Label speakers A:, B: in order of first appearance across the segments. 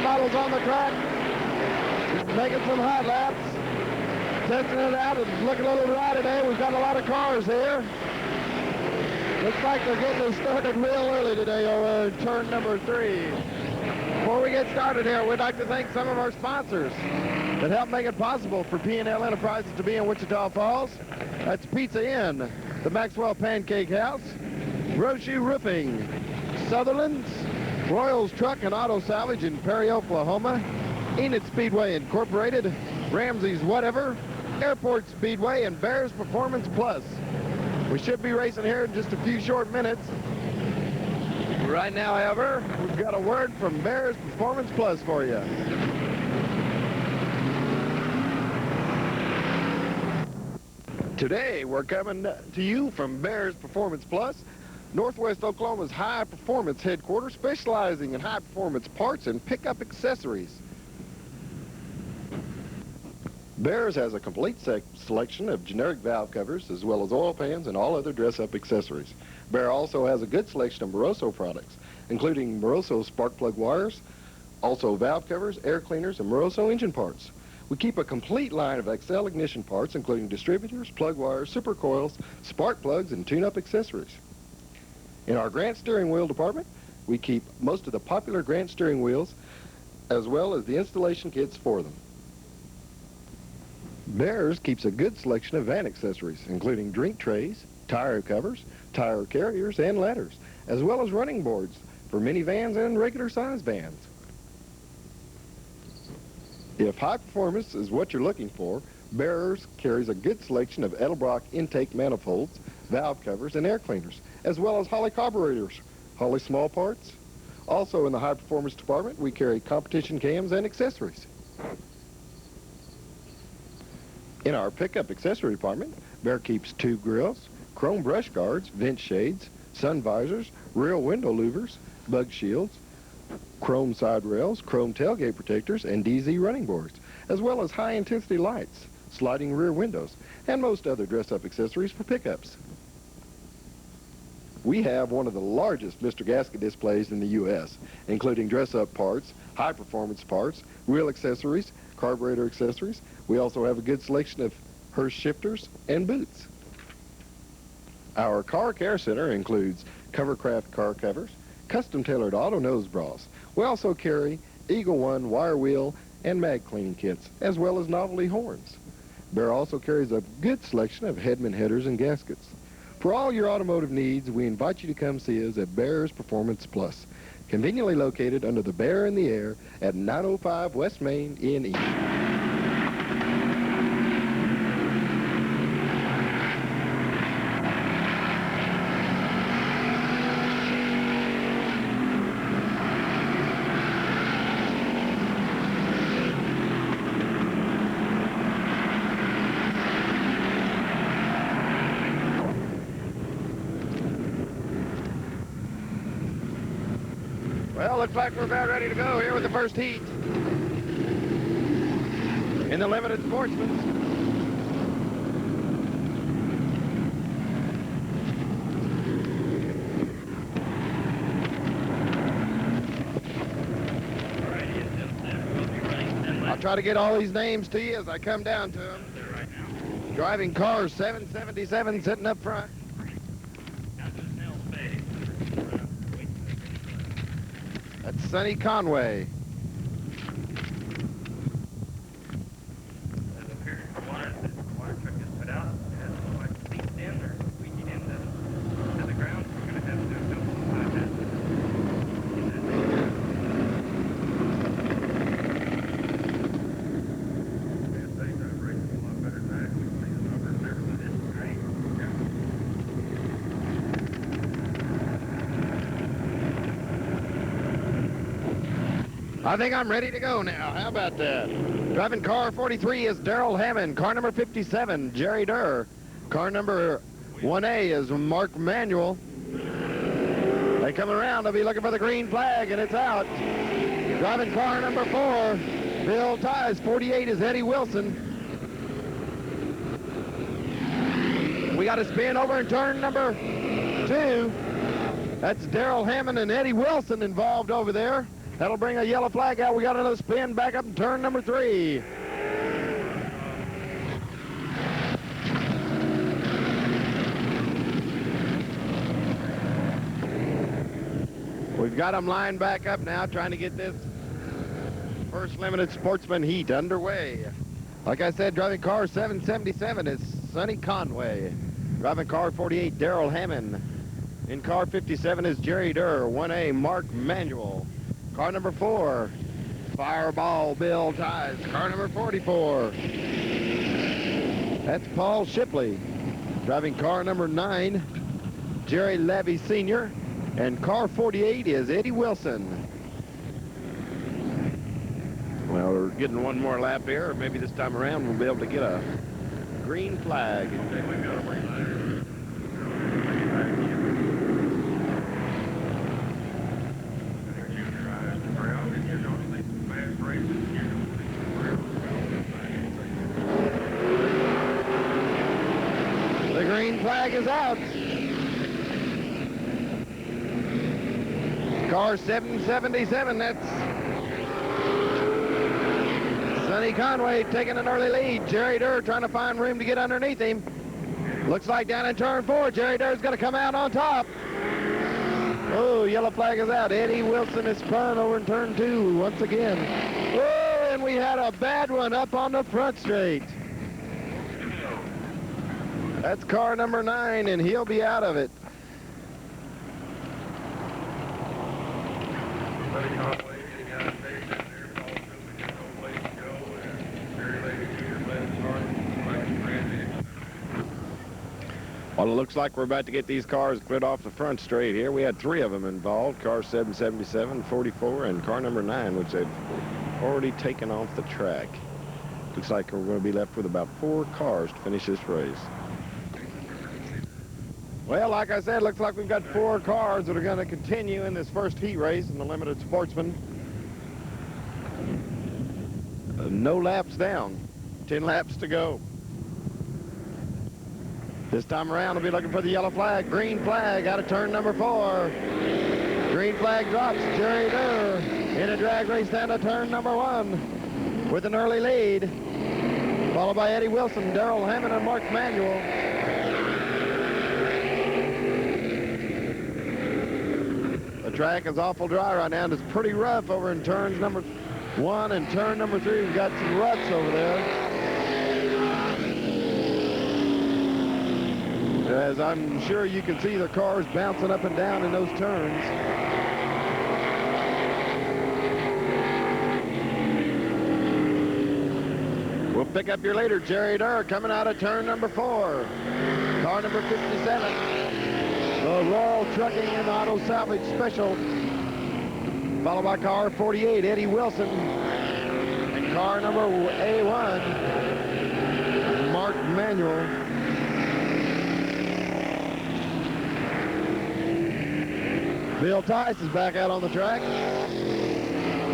A: models on the track, making some hot laps, testing it out. It's looking a little dry today. We've got a lot of cars here. Looks like they're getting us started real early today over turn number 3. Before we get started here, we'd like to thank some of our sponsors that help make it possible for P&L Enterprises to be in Wichita Falls. That's Pizza Inn, the Maxwell Pancake House, Roche Roofing, Sutherland's, Royals Truck and Auto Salvage in Perry, Oklahoma, Enid Speedway Incorporated, Ramsey's Whatever, Airport Speedway, and Bears Performance Plus. We should be racing here in just a few short minutes. Right now, however, we've got a word from Bears Performance Plus for you. Today, we're coming to you from Bears Performance Plus, Northwest Oklahoma's high-performance headquarters, specializing in high-performance parts and pickup accessories. Bears has a complete selection of generic valve covers, as well as oil pans and all other dress-up accessories. Bear also has a good selection of Moroso products, including Moroso spark plug wires, also valve covers, air cleaners, and Moroso engine parts. We keep a complete line of Excel ignition parts, including distributors, plug wires, super coils, spark plugs, and tune-up accessories. In our Grant steering wheel department, we keep most of the popular Grant steering wheels, as well as the installation kits for them. Bears keeps a good selection of van accessories, including drink trays, tire covers, tire carriers, and ladders, as well as running boards for minivans and regular size vans. If high performance is what you're looking for, Bears carries a good selection of Edelbrock intake manifolds, valve covers, and air cleaners, as well as Holley carburetors, Holley small parts. Also in the high performance department, we carry competition cams and accessories. In our pickup accessory department, Bear keeps tube grills, chrome brush guards, vent shades, sun visors, rear window louvers, bug shields, chrome side rails, chrome tailgate protectors, and DZ running boards, as well as high-intensity lights, sliding rear windows, and most other dress-up accessories for pickups. We have one of the largest Mr. Gasket displays in the U.S., including dress-up parts, high-performance parts, wheel accessories, carburetor accessories. We also have a good selection of Hurst shifters and boots. Our car care center includes Covercraft car covers, custom-tailored auto nose bras. We also carry Eagle One wire wheel and mag cleaning kits, as well as novelty horns. Bear also carries a good selection of Hedman headers and gaskets. For all your automotive needs, we invite you to come see us at Bears Performance Plus, conveniently located under the Bear in the Air at 905 West Main in East. Well, looks like we're about ready to go here with the first heat in the limited Sportsman. I'll try to get all these names to you as I come down to them. Driving cars 777 sitting up front. That's Sonny Conway. I think I'm ready to go now. How about that? Driving car 43 is Darrell Hammond. Car number 57, Jerry Durr. Car number 1A is Mark Manuel. They come around. They'll be looking for the green flag, and it's out. Driving car number 4, Bill Tice. 48 is Eddie Wilson. We got a spin over in turn number 2. That's Darrell Hammond and Eddie Wilson involved over there. That'll bring a yellow flag out. We got another spin back up in turn number 3. We've got them lined back up now, trying to get this first limited Sportsman heat underway. Like I said, driving car 777 is Sonny Conway. Driving car 48, Darrell Hammond. In car 57 is Jerry Durr. 1A, Mark Manuel. Car number 4, Fireball Bill Ties. Car number 44, that's Paul Shipley. Driving car number 9, Jerry Levy Sr. And car 48 is Eddie Wilson. Well, we're getting one more lap here. Maybe this time around we'll be able to get a green flag. The green flag is out. Car 777, that's Sonny Conway taking an early lead. Jerry Durr trying to find room to get underneath him. Looks like down in turn 4, Jerry Durr's going to come out on top. Oh, yellow flag is out. Eddie Wilson is spun over in turn 2 once again. Oh, and we had a bad one up on the front straight. That's car number 9, and he'll be out of it. Well, it looks like we're about to get these cars cleared off the front straight here. We had 3 of them involved, car 777, 44, and car number 9, which they've already taken off the track. Looks like we're going to be left with about 4 cars to finish this race. Well, like I said, looks like we've got 4 cars that are going to continue in this first heat race in the limited Sportsman. No laps down, 10 laps to go. This time around, we'll be looking for the yellow flag. Green flag out of turn number 4. Green flag drops Jerry Durr in a drag race down to turn number 1 with an early lead, followed by Eddie Wilson, Darrell Hammond, and Mark Manuel. The track is awful dry right now, and it's pretty rough over in turns number 1 and turn number 3. We've got some ruts over there. As I'm sure you can see the cars bouncing up and down in those turns. We'll pick up your leader, Jerry Durr, coming out of turn number 4. Car number 57, the Royal Trucking and Auto Salvage Special, followed by car 48, Eddie Wilson, and car number A1, Mark Manuel. Bill Tice is back out on the track.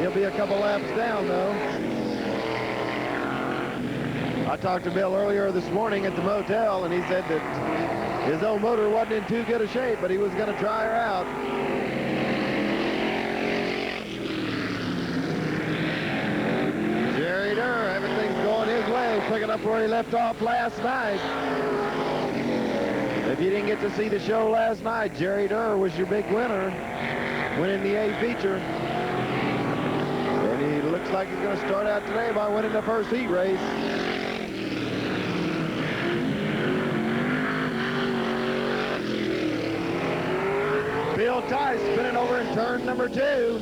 A: He'll be a couple laps down, though. I talked to Bill earlier this morning at the motel, and he said that his old motor wasn't in too good a shape, but he was going to try her out. Jerry Durr, everything's going his way, picking up where he left off last night. If you didn't get to see the show last night, Jerry Durr was your big winner, winning the A feature. And he looks like he's going to start out today by winning the first heat race. Bill Tice spinning over in turn number 2.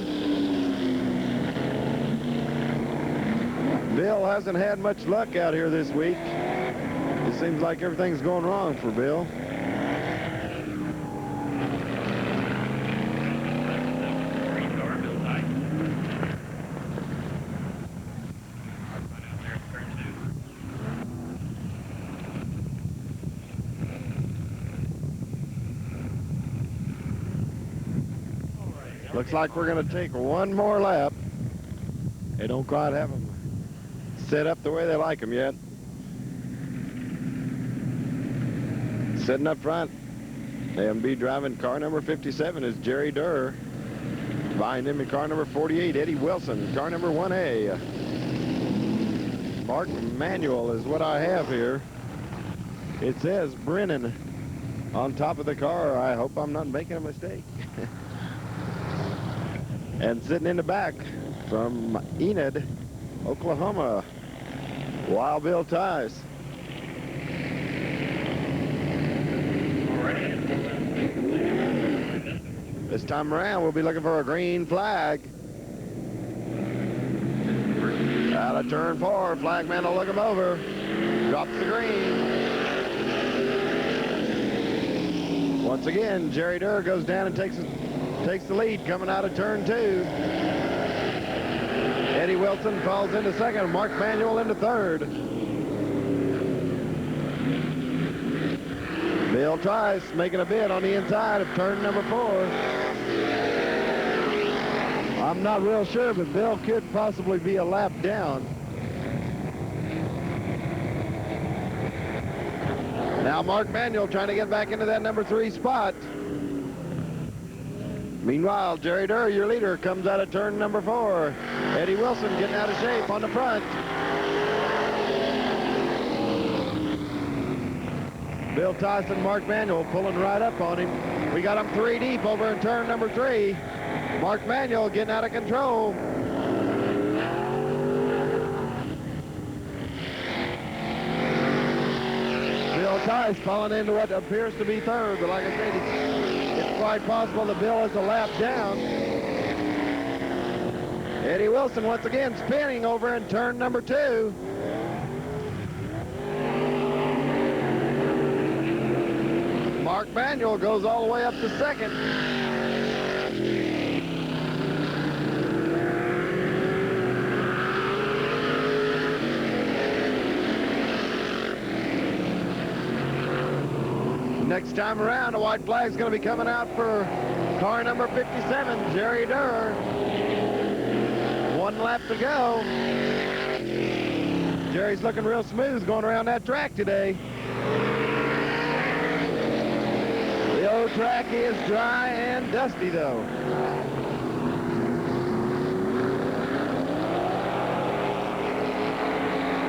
A: Bill hasn't had much luck out here this week. It seems like everything's going wrong for Bill. Looks like we're going to take one more lap. They don't quite have them set up the way they like them yet. Sitting up front, AMB driving car number 57 is Jerry Durr. Behind him in car number 48, Eddie Wilson, car number 1A. Mark Manuel is what I have here. It says Brennan on top of the car. I hope I'm not making a mistake. And sitting in the back from Enid, Oklahoma, Wild Bill Tice. This time around, we'll be looking for a green flag. Out of turn 4, flagman will look him over. Drops the green. Once again, Jerry Durr goes down and takes the lead coming out of turn 2. Eddie Wilson falls into second. Mark Manuel into third. Bill Tice making a bid on the inside of turn number 4. I'm not real sure, but Bill could possibly be a lap down. Now Mark Manuel trying to get back into that number 3 spot. Meanwhile, Jerry Durr, your leader, comes out of turn number 4. Eddie Wilson getting out of shape on the front. Bill Tyson, Mark Manuel pulling right up on him. We got him 3 deep over in turn number 3. Mark Manuel getting out of control. Bill Tice falling into what appears to be third, but like I said, it's quite possible that Bill is a lap down. Eddie Wilson once again spinning over in turn number 2. Mark Manuel goes all the way up to second. Next time around, a white flag's going to be coming out for car number 57, Jerry Durr. 1 lap to go. Jerry's looking real smooth going around that track today. The old track is dry and dusty, though.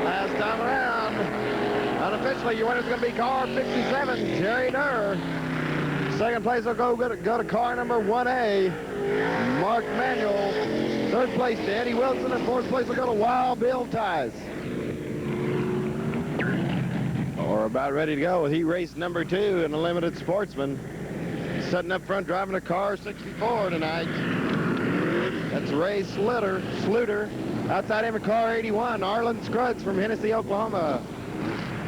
A: Last time around, unofficially, your winner's going to be car 57, Jerry Durr. Second place will go to car number 1A, Mark Manuel. Third place to Eddie Wilson, and fourth place will go to Wild Bill Tice. We're about ready to go with heat race number 2 in the limited Sportsman. Sitting up front driving a car 64 tonight. That's Ray Sluter. Outside him in car 81, Arlen Scruggs from Hennessy, Oklahoma.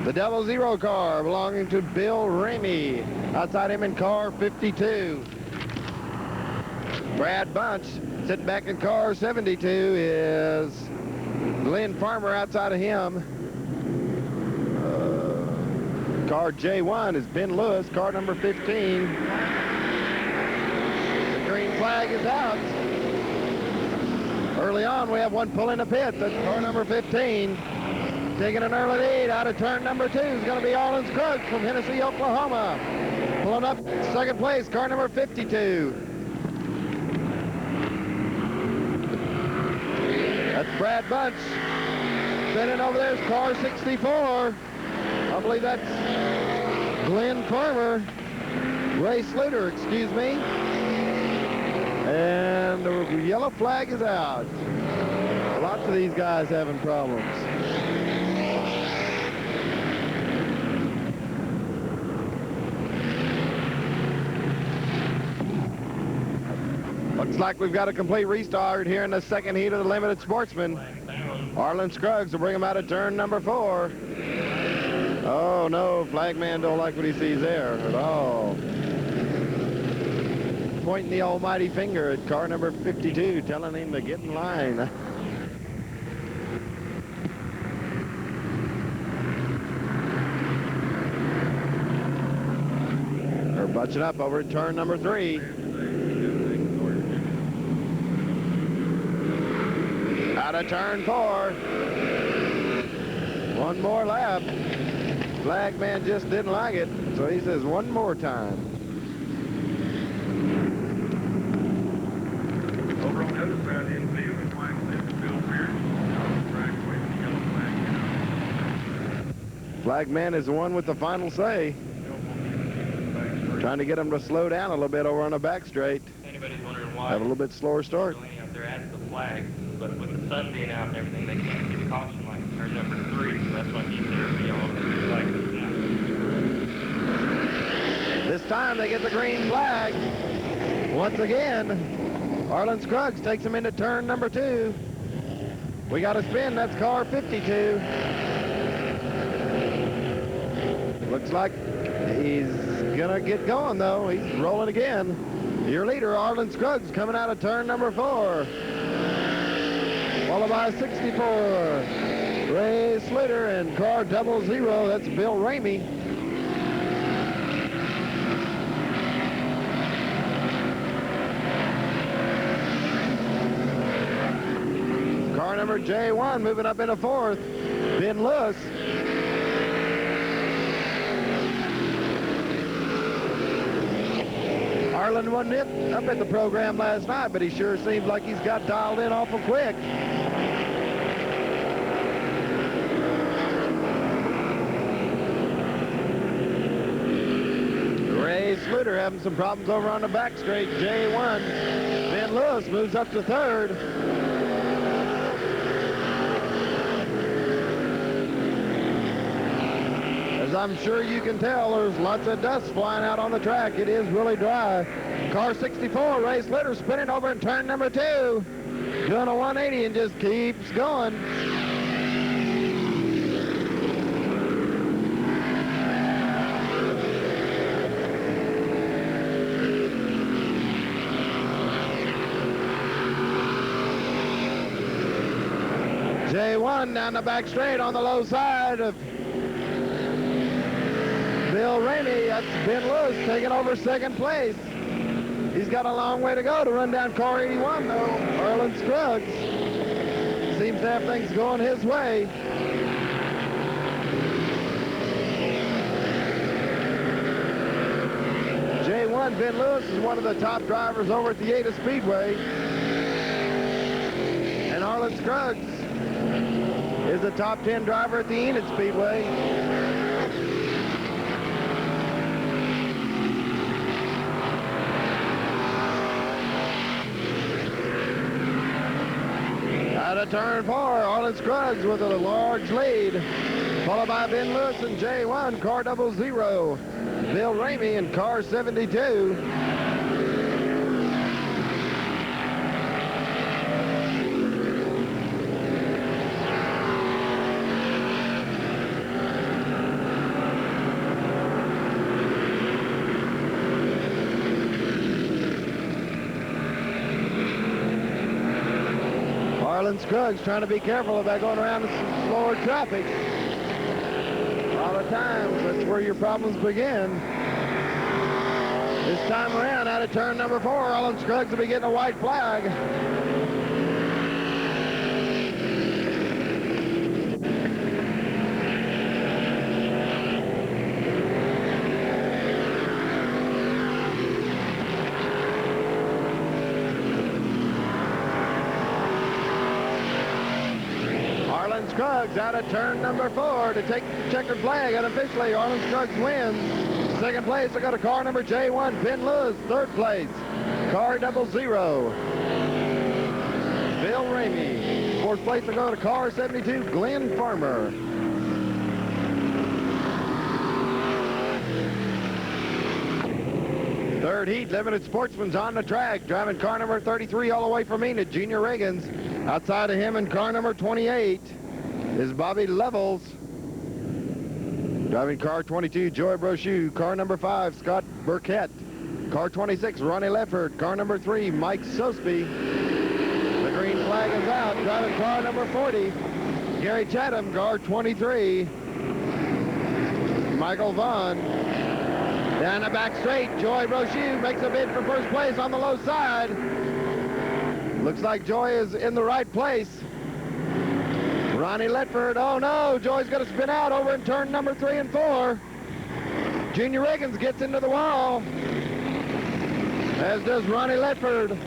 A: The 00 car belonging to Bill Ramey. Outside him in car 52. Brad Bunch sitting back in car 72 is Glenn Farmer. Outside of him, car J1 is Ben Lewis, car number 15. The green flag is out. Early on, we have one pulling a pit. That's car number 15. Taking an early lead out of turn number 2 is going to be Arlen Scruggs from Hennessy, Oklahoma. Pulling up second place, car number 52. That's Brad Bunch. Spinning over there is car 64. I believe that's Glenn Farmer. Ray Sluter, excuse me. And the yellow flag is out. Lots of these guys having problems. Looks like we've got a complete restart here in the second heat of the limited Sportsman. Arlen Scruggs will bring him out of turn number 4. Oh no, flagman don't like what he sees there at all. Pointing the almighty finger at car number 52, telling him to get in line. They're bunching up over at turn number 3. Out of turn 4. One more lap. Flagman just didn't like it, so he says one more time. Flag man is the one with the final say. Trying to get him to slow down a little bit over on the back straight.
B: Anybody's wondering why.
A: Have a little bit slower start.
B: Out there at the flag, but with the sun being out and everything, they can't get caution like turn number 3. So that's why he's there to yell over the flag.
A: This time they get the green flag. Once again, Arlen Scruggs takes him into turn number 2. We got a spin. That's car 52. Looks like he's gonna get going though. He's rolling again. Your leader, Arlen Scruggs, coming out of turn number 4. Followed by 64. Ray Slater and car 00. That's Bill Ramey. Car number J1 moving up into 4th. Ben Lewis. Arlen wasn't up at the program last night, but he sure seems like he's got dialed in awful quick. Ray Sluter having some problems over on the back straight. J1. Ben Lewis moves up to 3rd. As I'm sure you can tell, there's lots of dust flying out on the track. It is really dry. Car 64, Ray Slater spinning over in turn number 2. Doing a 180 and just keeps going. J1 down the back straight on the low side of Bill Ramey. That's Ben Lewis taking over 2nd place. He's got a long way to go to run down car 81 though. Arlen Scruggs seems to have things going his way. J1 Ben Lewis is one of the top drivers over at the Ada Speedway. And Arlen Scruggs is the top 10 driver at the Enid Speedway. Out of turn 4, Arlen Scruggs with a large lead, followed by Ben Lewis and J1, car 00. Bill Ramey in car 72. Arlen Scruggs trying to be careful about going around some slower traffic. A lot of times, that's where your problems begin. This time around, out of turn number 4, Arlen Scruggs will be getting a white flag. Scruggs out of turn number 4 to take the checkered flag, and officially Arlen Scruggs wins. 2nd place, I got a car number J1, Ben Lewis. 3rd place, car 00. Bill Ramey. 4th place, I got a car 72, Glenn Farmer. Third heat, Limited Sportsman's on the track, driving car number 33 all the way from Enid, Junior Reagans. Outside of him in car number 28 is Bobby Levels. Driving car 22, Joey Brochu. Car number 5, Scott Burkett. Car 26, Ronnie Leffert. Car number 3, Mike Sosby. The green flag is out. Driving car number 40, Gary Chatham. Car 23, Michael Vaughn. Down the back straight, Joey Brochu makes a bid for 1st place on the low side. Looks like Joy is in the right place. Ronnie Letford, oh no, Joy's going to spin out over in turn number 3 and 4. Junior Reagans gets into the wall, as does Ronnie Letford.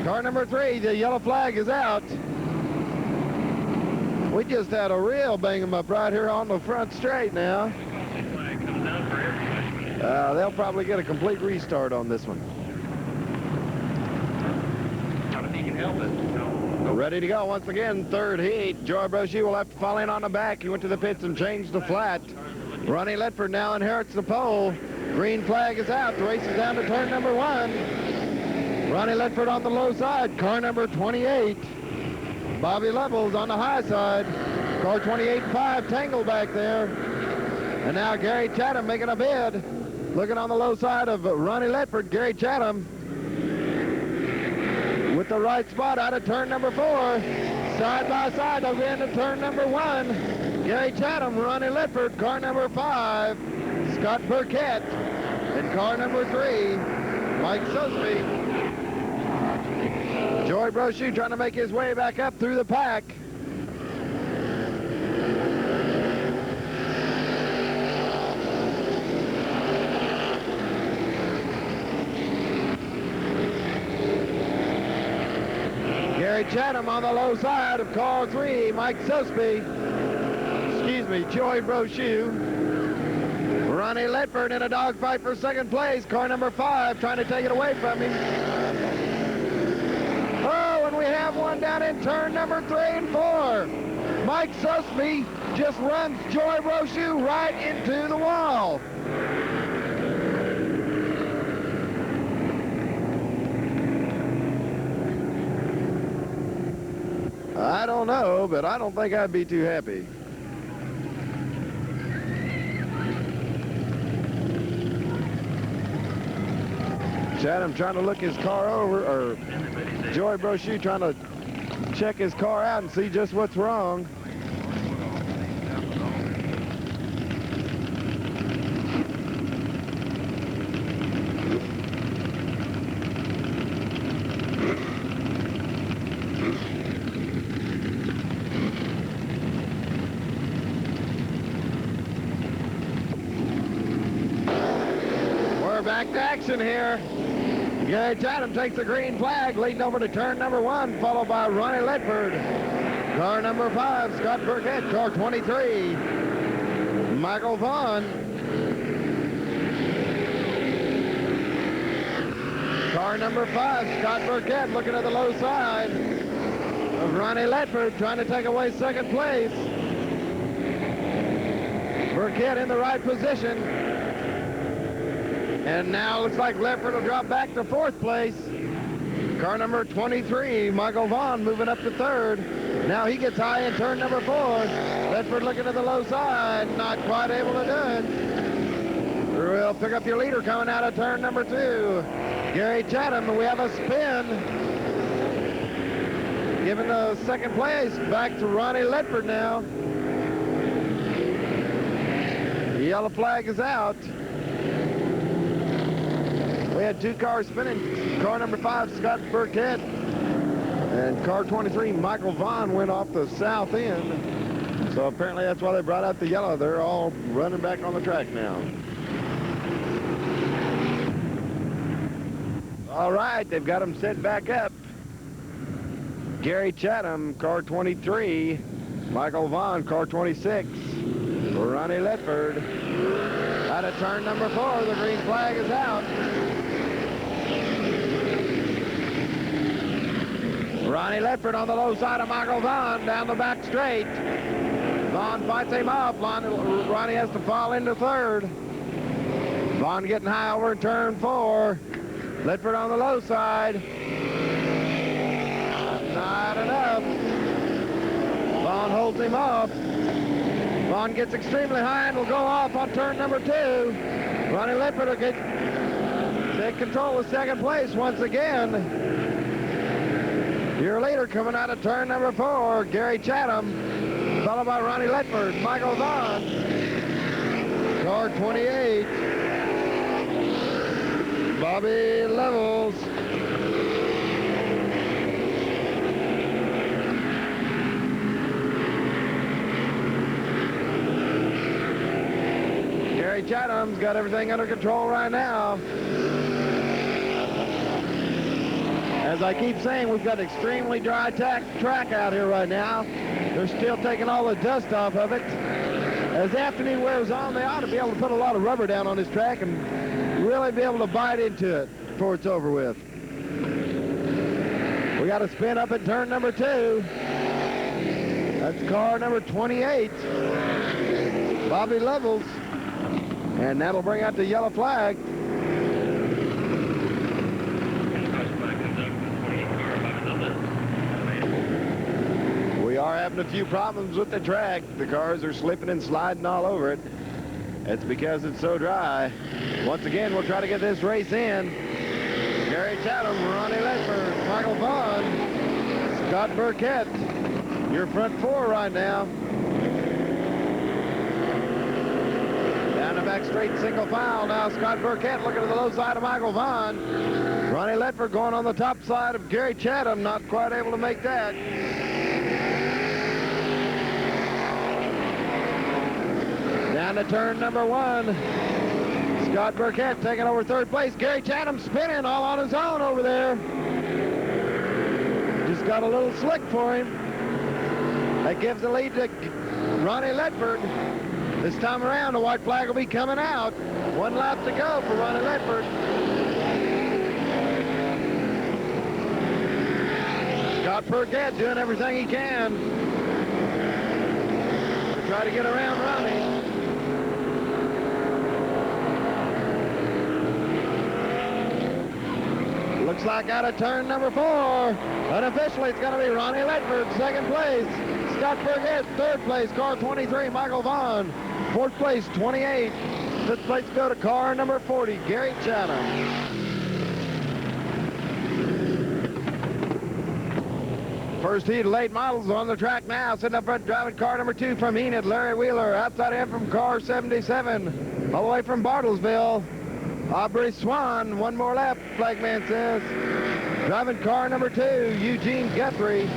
A: Car number 3, the yellow flag is out. We just had a real bang 'em up right here on the front straight now.
B: Flag comes out for everybody.
A: They'll probably get a complete restart on this one.
B: Not if he can help it.
A: Ready to go once again, third heat. Joy Brochu will have to fall in on the back. He went to the pits and changed the flat. Ronnie Ledford now inherits the pole. Green flag is out. The race is down to turn number 1. Ronnie Ledford on the low side. Car number 28. Bobby Levels on the high side. Car 28-5 tangled back there. And now Gary Chatham making a bid. Looking on the low side of Ronnie Ledford. Gary Chatham with the right spot out of turn number 4. Side by side, they'll get into turn number 1. Gary Chatham, Ronnie Ledford, car number 5. Scott Burkett. And car number 3, Mike Sosby. Joy Brochu trying to make his way back up through the pack. Gary Chatham on the low side of car 3, Mike Sosby. Excuse me, Joy Brochu. Ronnie Ledford in a dogfight for second place. Car number 5 trying to take it away from him. Oh, and we have one down in turn number 3 and 4. Mike Sosby just runs Joy Brochu right into the wall. I don't know, but I don't think I'd be too happy. Chatham trying to look his car over, or Joy Brochu trying to check his car out and see just what's wrong. We're back to action here. Gary Chatham takes the green flag, leading over to turn number 1, followed by Ronnie Ledford. Car number 5, Scott Burkett. Car 23, Michael Vaughn. Car number 5, Scott Burkett, looking at the low side of Ronnie Ledford, trying to take away second place. Burkett in the right position. And now looks like Ledford will drop back to 4th place. Car number 23, Michael Vaughn, moving up to 3rd. Now he gets high in turn number 4. Ledford looking at the low side, not quite able to do it. We'll pick up your leader coming out of turn number 2. Gary Chatham, we have a spin. Giving the second place back to Ronnie Ledford now. The yellow flag is out. We had 2 cars spinning. Car number 5, Scott Burkett, and car 23, Michael Vaughn, went off the south end. So apparently that's why they brought out the yellow. They're all running back on the track now. All right, they've got them set back up. Gary Chatham, car 23, Michael Vaughn, car 26, Ronnie Ledford. Out of turn number 4, the green flag is out. Ronnie Ledford on the low side of Michael Vaughn down the back straight. Vaughn fights him off. Ronnie has to fall into 3rd. Vaughn getting high over in turn 4. Ledford on the low side. Not enough. Vaughn holds him off. Vaughn gets extremely high and will go off on turn number 2. Ronnie Ledford will take control of second place once again. Your leader coming out of turn number 4, Gary Chatham, followed by Ronnie Ledford, Michael Vaughn, car 28, Bobby Levels. Gary Chatham's got everything under control right now. As I keep saying, we've got extremely dry track out here right now. They're still taking all the dust off of it. As the afternoon wears on, they ought to be able to put a lot of rubber down on this track and really be able to bite into it before it's over with. We got a spin up at turn number 2. That's car number 28, Bobby Levels. And that'll bring out the yellow flag. We are having a few problems with the track. The cars are slipping and sliding all over it. It's because it's so dry. Once again, we'll try to get this race in. Gary Chatham, Ronnie Ledford, Michael Vaughn, Scott Burkett, your front 4 right now. Down the back straight, single file now. Scott Burkett looking to the low side of Michael Vaughn. Ronnie Ledford going on the top side of Gary Chatham, not quite able to make that. Down to turn number 1. Scott Burkett taking over third place. Gary Chatham spinning all on his own over there. Just got a little slick for him. That gives the lead to Ronnie Ledford. This time around, the white flag will be coming out. 1 lap to go for Ronnie Ledford. Scott Burkett doing everything he can to try to get around Ronnie. Looks like out of turn number 4. Unofficially, it's going to be Ronnie Ledford, second place. Scott Burkett, third place. Car 23, Michael Vaughn. Fourth place, 28. Fifth place go to car number 40, Gary Chatham. First heat of late models on the track now. Sitting up front driving car number 2 from Enid, Larry Wheeler. Outside him from car 77. All the way from Bartlesville, Aubrey Swan. 1 more lap, flagman says. Driving car number 2, Eugene Guthrie.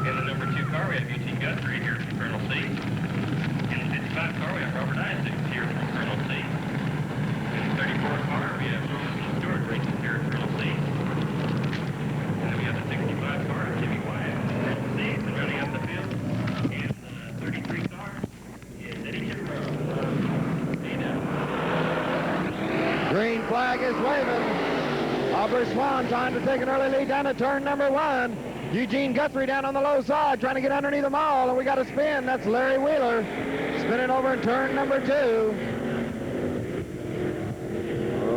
B: In the number 2 car, we have Eugene Guthrie here from Colonel C. In the 55 car, we have Robert Isaac here from Colonel C. In the 34 car, we have Roman Stewart racing here at Colonel C. And then we have the 65 car, Jimmy Wyatt from Colonel C. And running up the field, and the 33 car is Eddie Kimbrough.
A: Green flag is waving. Aubrey Swan trying to take an early lead down to turn number 1. Eugene Guthrie down on the low side, trying to get underneath them all, and we got a spin. That's Larry Wheeler spinning over in turn number 2.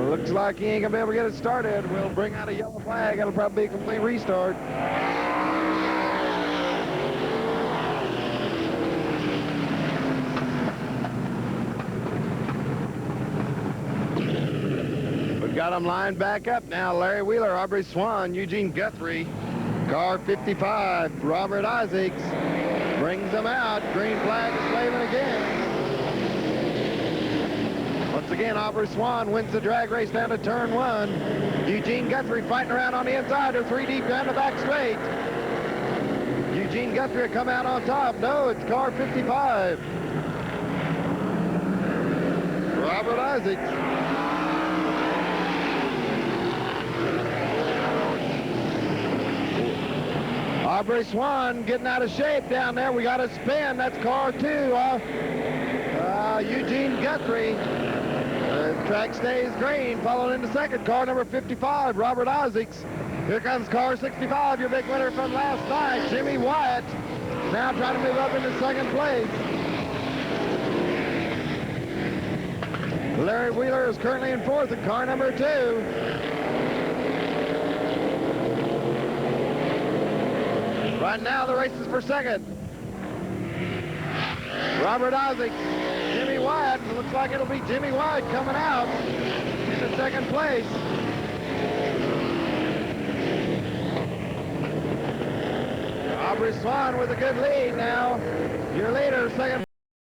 A: Looks like he ain't gonna be able to get it started. We'll bring out a yellow flag. It'll probably be a complete restart. We've got them lined back up now. Larry Wheeler, Aubrey Swan, Eugene Guthrie. Car 55, Robert Isaacs, brings them out. Green flag is waving again. Once again, Aubrey Swan wins the drag race down to turn 1. Eugene Guthrie fighting around on the inside. They're 3 deep down the back straight. Eugene Guthrie come out on top. No, it's car 55. Robert Isaacs. Aubrey Swan getting out of shape down there. We got a spin. That's car 2. Eugene Guthrie. Track stays green. Following into second, car number 55, Robert Isaacs. Here comes car 65, your big winner from last night, Jimmy Wyatt. Now trying to move up into second place. Larry Wheeler is currently in fourth in car number 2. Right now, the race is for second. Robert Isaac, Jimmy Wyatt. It looks like it'll be Jimmy Wyatt coming out into second place. Aubrey Swan with a good lead now. Your leader, second.